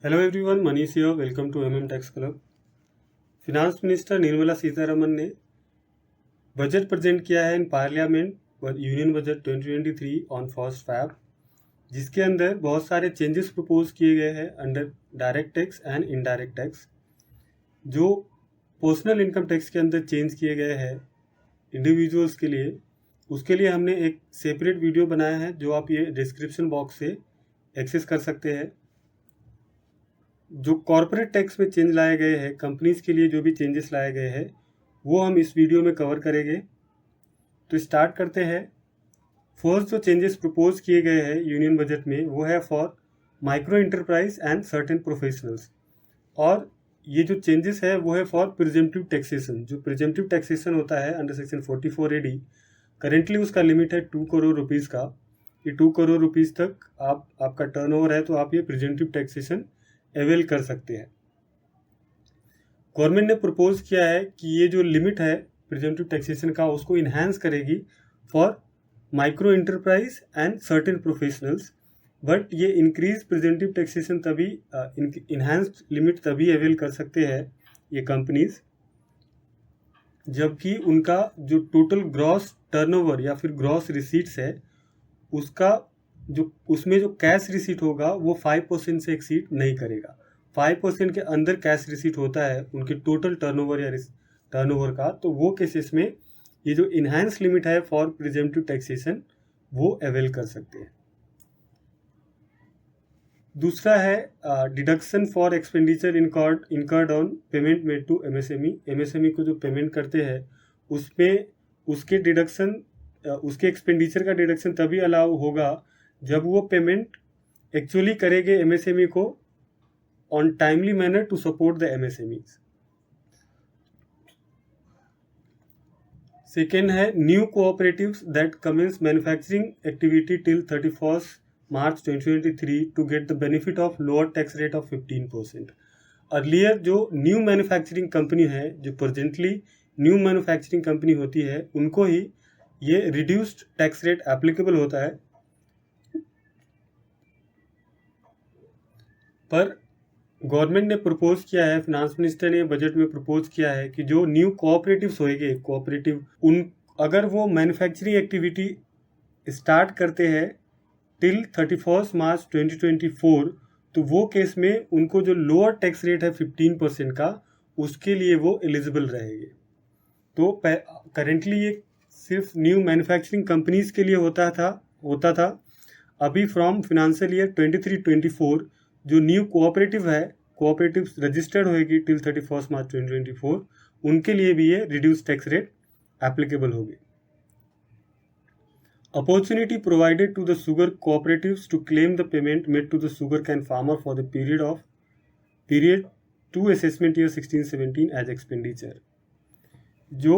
Hello everyone, Manish here. Welcome to tax club. Finance minister Nirmala Sitharaman ने budget present किया है in parliament union budget 2023 on 1 Feb, जिसके अंदर बहुत सारे चेंजेस प्रपोज किए गए हैं under direct tax and indirect tax. जो पर्सनल इनकम टैक्स के अंदर चेंज किए गए हैं इंडिविजुअल्स के लिए, उसके लिए हमने एक सेपरेट वीडियो बनाया है जो आप ये डिस्क्रिप्शन बॉक्स से एक्सेस कर सकते हैं। जो कॉरपोरेट टैक्स में चेंज लाए गए हैं, कंपनीज के लिए जो भी चेंजेस लाए गए हैं, वो हम इस वीडियो में कवर करेंगे। तो स्टार्ट करते हैं। फर्स्ट जो चेंजेस प्रपोज किए गए हैं यूनियन बजट में, वो है for micro enterprise and certain professionals. और ये जो चेंजेस है वो है फॉर प्रिजेम्पटिव टैक्सेशन। जो प्रिजेम्पटिव टैक्सेशन होता है अंडर सेक्शन 44 AD, करेंटली उसका लिमिट है 2 करोड़ रुपीज़ का। ये 2 करोड़ रुपीज़ तक आपका टर्नओवर है तो आप ये प्रिजेम्पटिव टैक्सेशन अवेल कर सकते हैं। गवर्नमेंट ने प्रपोज किया है कि ये जो लिमिट है प्रिजेम्पटिव टैक्सेशन का, उसको इन्हांस करेगी for micro enterprise and certain professionals. But ये इंक्रीज प्रिजेम्पटिव टैक्सेशन तभी, इन्हांस्ड लिमिट तभी अवेल कर सकते हैं ये कंपनीज जबकि उनका जो टोटल ग्रॉस टर्नओवर या फिर ग्रॉस रिसीट्स है, उसका उसमें जो कैश रिसीट होगा वो 5% से एक्सीड नहीं करेगा। 5% के अंदर कैश रिसीट होता है उनके टोटल टर्नओवर या टर्नओवर का, तो वो केसेस में ये जो इन्हांस लिमिट है फॉर प्रिजेम्पटिव टैक्सेशन वो अवेल कर सकते हैं। दूसरा है deduction for expenditure incurred on payment made to MSME. MSME को जो पेमेंट करते हैं उसमें उसके डिडक्शन, उसके एक्सपेंडिचर का डिडक्शन तभी अलाउ होगा जब वो पेमेंट एक्चुअली करेंगे एमएसएमई को on timely manner to support the MSMEs. Second है new cooperatives that commence manufacturing activity till 31 March 2023 to get the benefit of lower tax rate of 15%। Earlier जो new manufacturing company है, जो presently new manufacturing company होती है, उनको ही ये reduced tax rate applicable होता है। पर गवर्नमेंट ने प्रपोज किया है, फिनांस मिनिस्टर ने बजट में प्रपोज किया है कि जो न्यू कोऑपरेटिव्स होंगे, कोऑपरेटिव उन अगर वो मैन्युफैक्चरिंग एक्टिविटी स्टार्ट करते हैं टिल 31 मार्च 2024, तो वो केस में उनको जो लोअर टैक्स रेट है 15% का, उसके लिए वो एलिजिबल रहेंगे। तो करेंटली ये सिर्फ न्यू मैन्युफैक्चरिंग कंपनीज के लिए होता था। अभी फ्रॉम फिनेंशियल ईयर 23-24 जो न्यू कोऑपरेटिव है, कोऑपरेटिव रजिस्टर्ड होगी टिल 31 मार्च 2024, उनके लिए भी ये रिड्यूस टैक्स रेट एप्लीकेबल होगी। Opportunity provided to the sugar cooperatives to claim the payment made to the sugarcane farmer for the period to assessment year 16-17 as expenditure। जो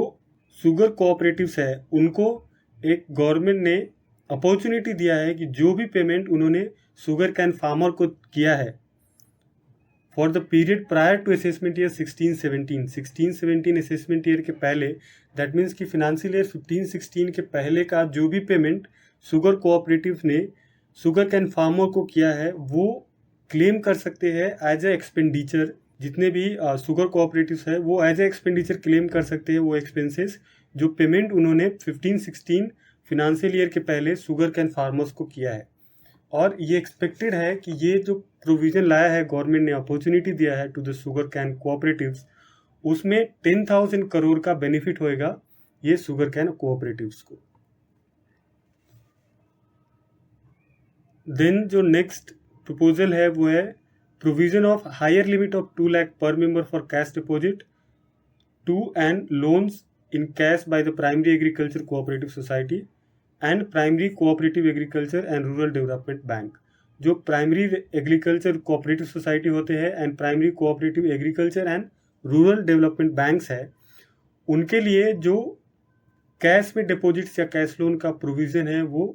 sugar cooperatives है उनको एक गवर्नमेंट ने अपॉर्चुनिटी दिया है कि जो भी पेमेंट उन्होंने शुगर कैन फार्मर को किया है for the period prior to assessment year 16-17 assessment year के पहले, दैट मीन्स कि फिनेंशियल ईयर 15-16 के पहले का जो भी पेमेंट शुगर कोऑपरेटिव ने शुगर कैन फार्मर को किया है वो क्लेम कर सकते हैं एज ए एक्सपेंडिचर। जितने भी शुगर कोऑपरेटिव्स है वो एज ए एक्सपेंडिचर क्लेम कर सकते हैं वो एक्सपेंसेस जो पेमेंट उन्होंने 15-16 फिनेंशियल ईयर के पहले शुगर कैन फार्मर्स को किया है। और ये एक्सपेक्टेड है कि ये जो प्रोविजन लाया है गवर्नमेंट ने, अपॉर्चुनिटी दिया है to the sugar cane cooperatives, उसमें 10,000 करोड़ का बेनिफिट होएगा ये शुगर कैन कोऑपरेटिव्स को। देन जो नेक्स्ट प्रपोजल है वो है provision of higher limit of 2 lakh per member for cash deposit to and loans in cash by the primary agriculture cooperative society and primary cooperative agriculture and rural development bank. जो primary agriculture cooperative society होते हैं and primary cooperative agriculture and rural development banks है, उनके लिए जो cash में deposits या cash loan का प्रोविजन है वो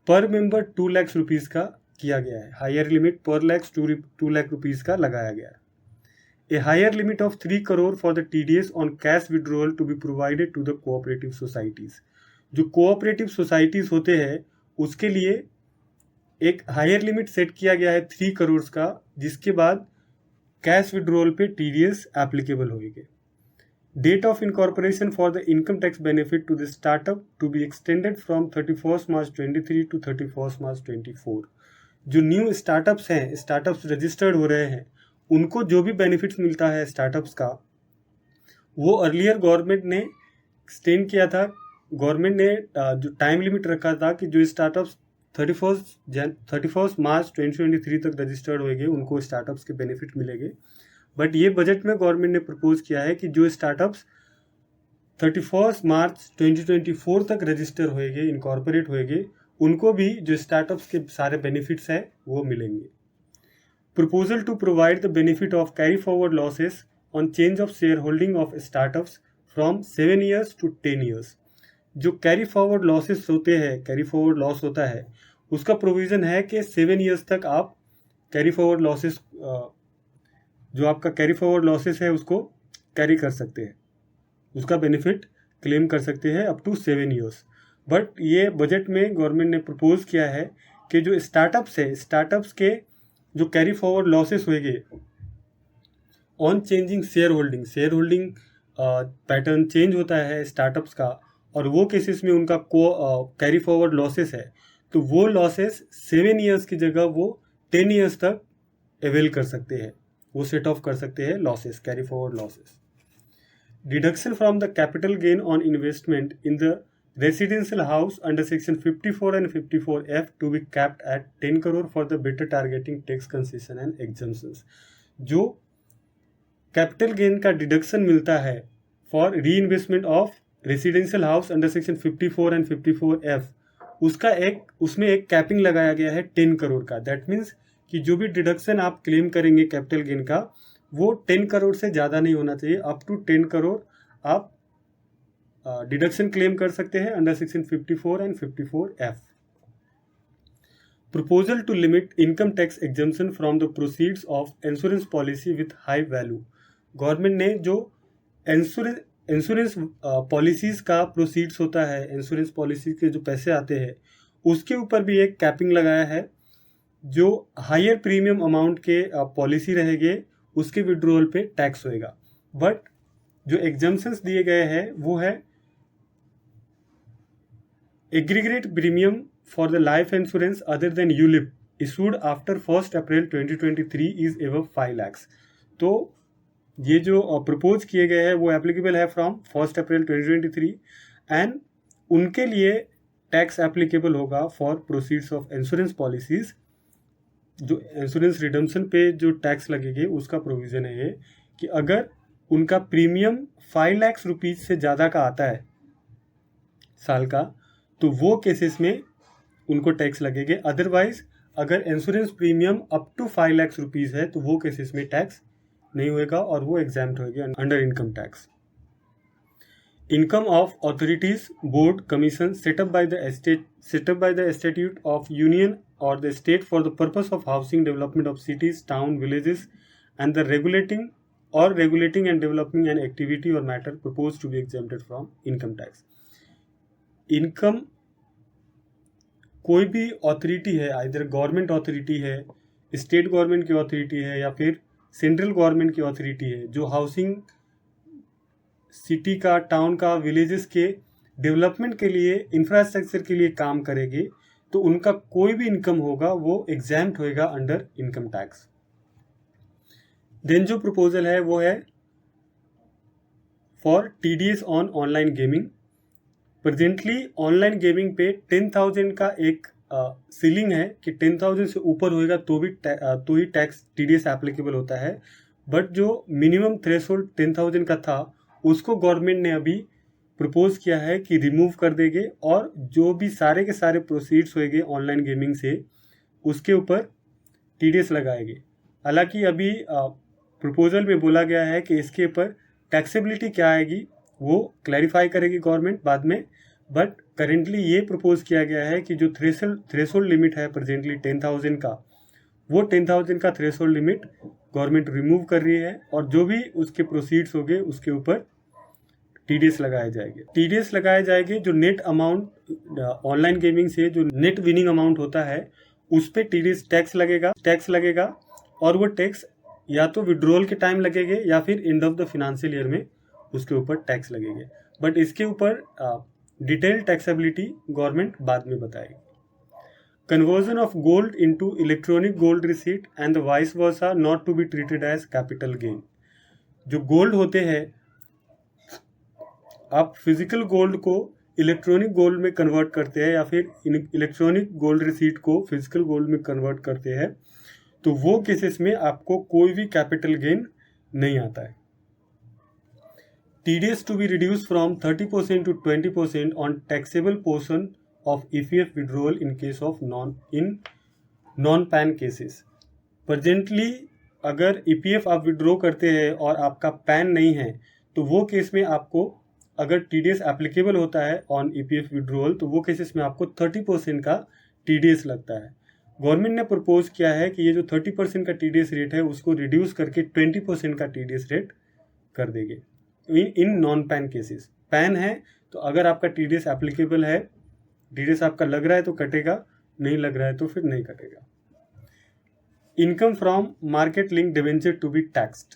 पर मेंबर 2 लाख रुपीज़ का किया गया है। हायर लिमिट पर लैक्स 2 लाख रुपीज़ का लगाया गया है। A higher limit of 3 crore for the TDS on cash withdrawal to be provided to the cooperative societies। जो कोऑपरेटिव सोसाइटीज़ होते हैं उसके लिए एक हायर लिमिट सेट किया गया है 3 करोड़ का, जिसके बाद कैश विड्रॉल पे टीडीएस एप्लीकेबल होगी। Date of incorporation for the income tax benefit to the startup to be extended from 31 March 23 to 31 March 24। जो न्यू स्टार्टअप्स हैं, स्टार्टअप्स रजिस्टर्ड हो रहे हैं, उनको जो भी बेनिफिट्स मिलता है स्टार्टअप्स का, वो अर्लियर गवर्नमेंट ने एक्सटेंड किया था। गवर्नमेंट ने जो टाइम लिमिट रखा था कि जो स्टार्टअप्स 31 मार्च 2023 तक रजिस्टर्ड होंगे उनको स्टार्टअप्स के बेनिफिट मिलेंगे। बट ये बजट में गवर्नमेंट ने प्रपोज किया है कि जो स्टार्टअप्स 31 मार्च 2024 तक रजिस्टर होंगे, इनकॉर्पोरेट होंगे, उनको भी जो स्टार्टअप्स के सारे बेनिफिट्स हैं वो मिलेंगे। Proposal to provide the benefit of carry forward losses on change of share holding of startups from 7 years to 10 years. जो कैरी फॉरवर्ड लॉसेस होते हैं, कैरी फॉरवर्ड लॉस होता है, उसका प्रोविज़न है कि 7 ईयर्स तक आप कैरी फॉरवर्ड लॉसेस, जो आपका कैरी फॉरवर्ड लॉसेस है उसको कैरी कर सकते हैं, उसका बेनिफिट क्लेम कर सकते हैं अप टू 7 ईयर्स। बट ये बजट में गवर्नमेंट ने प्रपोज किया है कि जो स्टार्टअप्स है, स्टार्टअप्स के जो कैरी फॉरवर्ड लॉसेस होंगे on changing share holding pattern change होता है स्टार्टअप्स का, और वो केसेस में उनका कैरी फॉरवर्ड लॉसेस है, तो वो लॉसेस 7 ईयर्स की जगह वो 10 ईयर्स तक अवेल कर सकते हैं, वो सेट ऑफ कर सकते हैं losses, carry forward losses. Deduction from the capital gain on investment in the residential house under section 54 and 54F to be capped at 10 crore for the better targeting tax concession and exemptions. जो capital gain का deduction मिलता है for reinvestment of residential house under section 54 and 54F, उसमें एक capping लगाया गया है 10 करोड़ का। दैट मीन्स कि जो भी डिडक्शन आप क्लेम करेंगे कैपिटल गेन का, वो 10 करोड़ से ज़्यादा नहीं होना चाहिए। अप टू 10 करोड़ आप डिडक्शन क्लेम कर सकते हैं under section 54 and 54F। Proposal to limit income tax exemption from the proceeds of insurance policy with high value. Government ने जो इंश्योरेंस पॉलिसीज़ का प्रोसीड्स होता है, इंश्योरेंस पॉलिसी के जो पैसे आते हैं, उसके ऊपर भी एक कैपिंग लगाया है। जो हायर प्रीमियम अमाउंट के पॉलिसी रहेंगे उसके विड्रॉल पे टैक्स होएगा। बट जो एग्जम्पशंस दिए गए हैं वो है aggregate premium for the life insurance other than ULIP issued after 1 April 2023 is above 5 lakh. तो ये जो प्रपोज किए गए हैं वो एप्लीकेबल है फ्रॉम 1 अप्रैल 2023 एंड उनके लिए टैक्स एप्लीकेबल होगा for proceeds of insurance policies. जो इंश्योरेंस रिडम्पशन पे जो टैक्स लगेगी उसका प्रोविज़न है ये कि अगर उनका प्रीमियम 5 लाख रुपीज़ से ज़्यादा का आता है साल का, तो वो केसेस में उनको टैक्स लगेंगे। अदरवाइज अगर insurance premium up to 5 lakh rupees है तो वो केसेस में टैक्स नहीं होएगा और वो एग्जाम्प्ट होएगा under income tax. Income of authorities board commission setup by the statute of union or the state for the purpose of housing development of cities, town, villages, and the regulating and developing an activity or matter proposed to be exempted from income tax. Income कोई भी authority है, either government authority है, state government की authority है या फिर central government की authority है, जो हाउसिंग सिटी का, टाउन का, विलेजेस के डेवलपमेंट के लिए, इंफ्रास्ट्रक्चर के लिए काम करेगी, तो उनका कोई भी इनकम होगा वो एग्जाम्प्ट होएगा अंडर इनकम टैक्स। देन जो प्रपोजल है वो है for TDS on online gaming. Presently online gaming पे 10,000 का एक सीलिंग है कि 10,000 से ऊपर होएगा तो ही टैक्स टीडीएस एप्लीकेबल होता है। बट जो मिनिमम थ्रेशोल्ड 10,000 का था उसको गवर्नमेंट ने अभी प्रपोज किया है कि रिमूव कर देंगे और जो भी सारे के सारे प्रोसीड्स होंगे ऑनलाइन गेमिंग से उसके ऊपर टीडीएस लगाएंगे। हालांकि अभी प्रपोजल में बोला गया है कि इसके ऊपर टैक्सेबिलिटी क्या आएगी वो क्लैरिफाई करेगी गवर्नमेंट बाद में। बट करेंटली ये प्रपोज किया गया है कि जो थ्रेशोल्ड लिमिट है प्रेजेंटली 10,000 का, वो 10,000 का थ्रेशोल्ड लिमिट गवर्नमेंट रिमूव कर रही है और जो भी उसके प्रोसीड्स होंगे उसके ऊपर टीडीएस लगाए जाएंगे। जो नेट अमाउंट ऑनलाइन गेमिंग से जो नेट विनिंग अमाउंट होता है उस पर टीडीएस टैक्स लगेगा और वो टैक्स या तो विड्रॉल के टाइम लगेंगे या फिर end of the financial year में उसके ऊपर टैक्स लगेंगे। बट इसके ऊपर डिटेल टैक्सेबिलिटी गवर्नमेंट बाद में बताएगी। Conversion of gold into electronic gold receipt and the vice versa not to be treated as capital gain. जो गोल्ड होते हैं, आप फिजिकल गोल्ड को इलेक्ट्रॉनिक गोल्ड में कन्वर्ट करते हैं या फिर इलेक्ट्रॉनिक गोल्ड रिसीट को फिजिकल गोल्ड में कन्वर्ट करते हैं, तो वो केसेस में आपको कोई भी कैपिटल गेन नहीं आता है। TDS to be reduced from 30% to 20% on taxable portion of EPF withdrawal in case of non-PAN cases। Presently अगर EPF आप विड्रॉ करते हैं और आपका पैन नहीं है, तो वो केस में आपको अगर TDS एप्लीकेबल होता है ऑन EPF विड्रॉल, तो वो केसेस में आपको 30% का TDS लगता है। गवर्नमेंट ने प्रपोज किया है कि ये जो 30% का TDS रेट है उसको रिड्यूस करके 20% का TDS रेट कर देंगे in non pan cases. Pan है तो अगर आपका TDS एप्लीकेबल है, TDS आपका लग रहा है तो कटेगा, नहीं लग रहा है तो फिर नहीं कटेगा। Income from market link debenture to be taxed.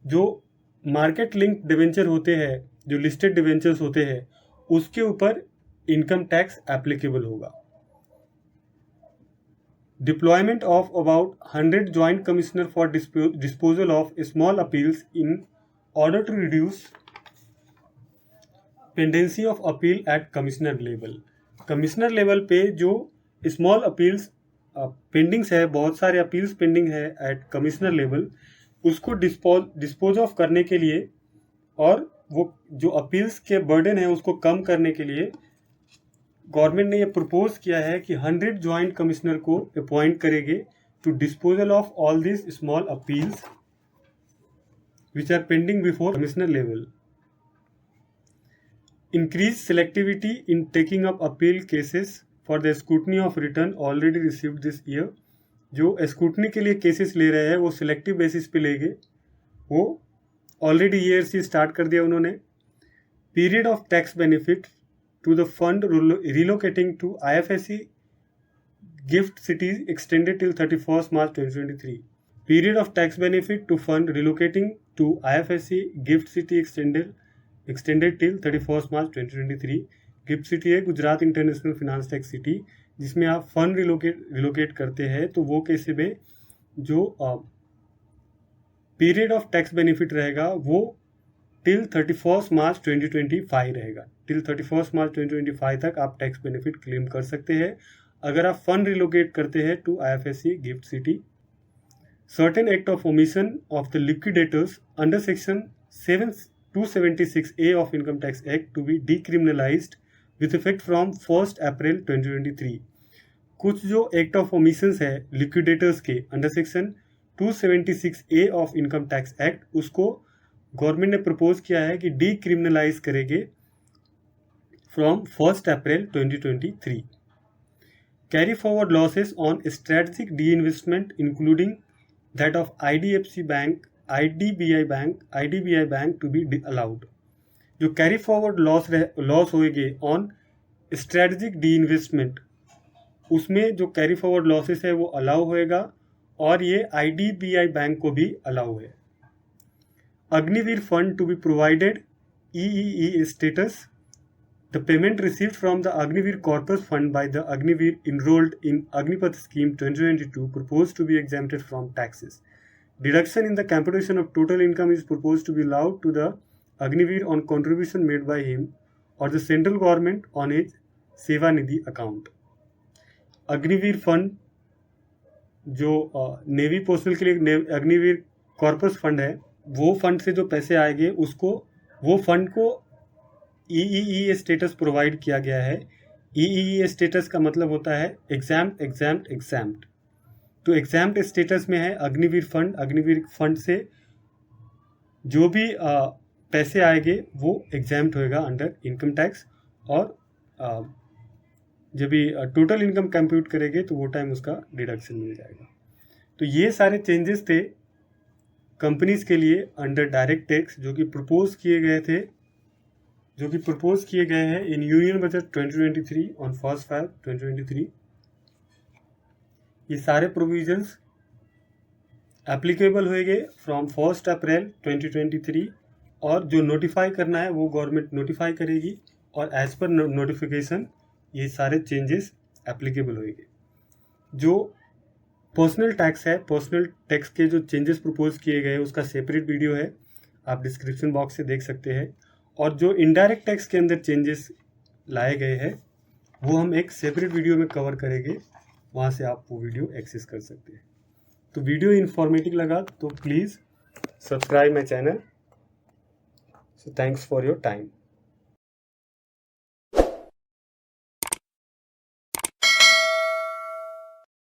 जो मार्केट लिंक डिवेंचर होते हैं, जो लिस्टेड डिवेंचर्स होते हैं, उसके ऊपर इनकम टैक्स एप्लीकेबल होगा। Deployment of about 100 joint commissioner for disposal of small appeals in order to reduce pendency of appeal at commissioner level। Commissioner level पे जो स्मॉल अपील्स पेंडिंग्स है, बहुत सारे अपील्स पेंडिंग है एट कमिश्नर लेवल, उसको dispose of करने के लिए और वो जो अपील्स के बर्डन है उसको कम करने के लिए गवर्नमेंट ने ये प्रपोज किया है कि 100 ज्वाइंट कमिश्नर को अपॉइंट करेंगे to disposal of all this small appeals which are pending before commissioner level। Increase selectivity in taking up appeal cases for the scrutiny of return already received this year। जो scrutiny के लिए cases ले रहे हैं वो selective basis पे लेंगे, वो ऑलरेडी ईयर से स्टार्ट कर दिया उन्होंने। Period of tax benefit to the fund relocating to IFSC gift cities extended till 31 March 2023। Period of tax benefit to fund relocating to IFSC gift city extended till 31 March 2023। Gift city है Gujarat international finance tax city, जिसमें आप fund relocate करते हैं, तो वो केसे में जो पीरियड ऑफ टैक्स बेनिफिट रहेगा वो टिल 31 मार्च 2025 रहेगा। टिल 31 मार्च 2025 तक आप टैक्स बेनिफिट क्लेम कर सकते हैं अगर आप फंड रिलोकेट करते हैं to IFSC gift city. Certain act of omission of the liquidators under section 276A of Income Tax Act to be decriminalized with effect from 1st April 2023। कुछ जो act of omissions है liquidators के under section 276A of income tax act, उसको government ने propose किया है कि decriminalise करेंगे from 1st April 2023। Carry forward losses on strategic D investment including that of IDFC Bank, IDBI Bank to be allowed। जो carry forward loss होएंगे on strategic disinvestment, उसमें जो कैरी फॉरवर्ड लॉसेस है वो allow होएगा और ये IDBI bank को भी अलाउ है। Agniveer fund to be provided EEE status. The payment received from the Agniveer Corpus Fund by the Agniveer enrolled in Agnipath Scheme 2022 proposed to be exempted from taxes। Deduction in the computation of total income is proposed to be allowed to the Agniveer on contribution made by him or the central government on his Seva Nidhi account। Agniveer fund जो navy postal के लिए Agniveer corpus fund है, वो fund से जो पैसे आएंगे उसको वो फंड को EEE स्टेटस प्रोवाइड किया गया है। EEE स्टेटस का मतलब होता है एग्जाम्प्ट। तो एग्जाम्प्ट स्टेटस में है अग्निवीर फंड। अग्निवीर फंड से जो भी पैसे आएंगे वो एग्जाम्प्ट होएगा अंडर इनकम टैक्स, और जब भी टोटल इनकम कंप्यूट करेंगे तो वो टाइम उसका डिडक्शन मिल जाएगा। तो ये सारे चेंजेस थे कंपनीज के लिए अंडर डायरेक्ट टैक्स जो कि प्रपोज किए गए हैं in union budget 2023 on 1st Feb 2023। ये सारे प्रोविजंस एप्लीकेबल होंगे फ्रॉम 1 अप्रैल 2023 और जो नोटिफाई करना है वो गवर्नमेंट नोटिफाई करेगी और एज पर नोटिफिकेशन ये सारे चेंजेस एप्लीकेबल होंगे। जो पर्सनल टैक्स है, पर्सनल टैक्स के जो चेंजेस प्रपोज किए गए उसका सेपरेट वीडियो है, आप डिस्क्रिप्शन बॉक्स से देख सकते हैं। और जो इनडायरेक्ट टैक्स के अंदर चेंजेस लाए गए हैं वो हम एक सेपरेट वीडियो में कवर करेंगे, वहाँ से आप वो वीडियो एक्सेस कर सकते हैं। तो वीडियो इन्फॉर्मेटिव लगा तो please subscribe my channel. So thanks for your time.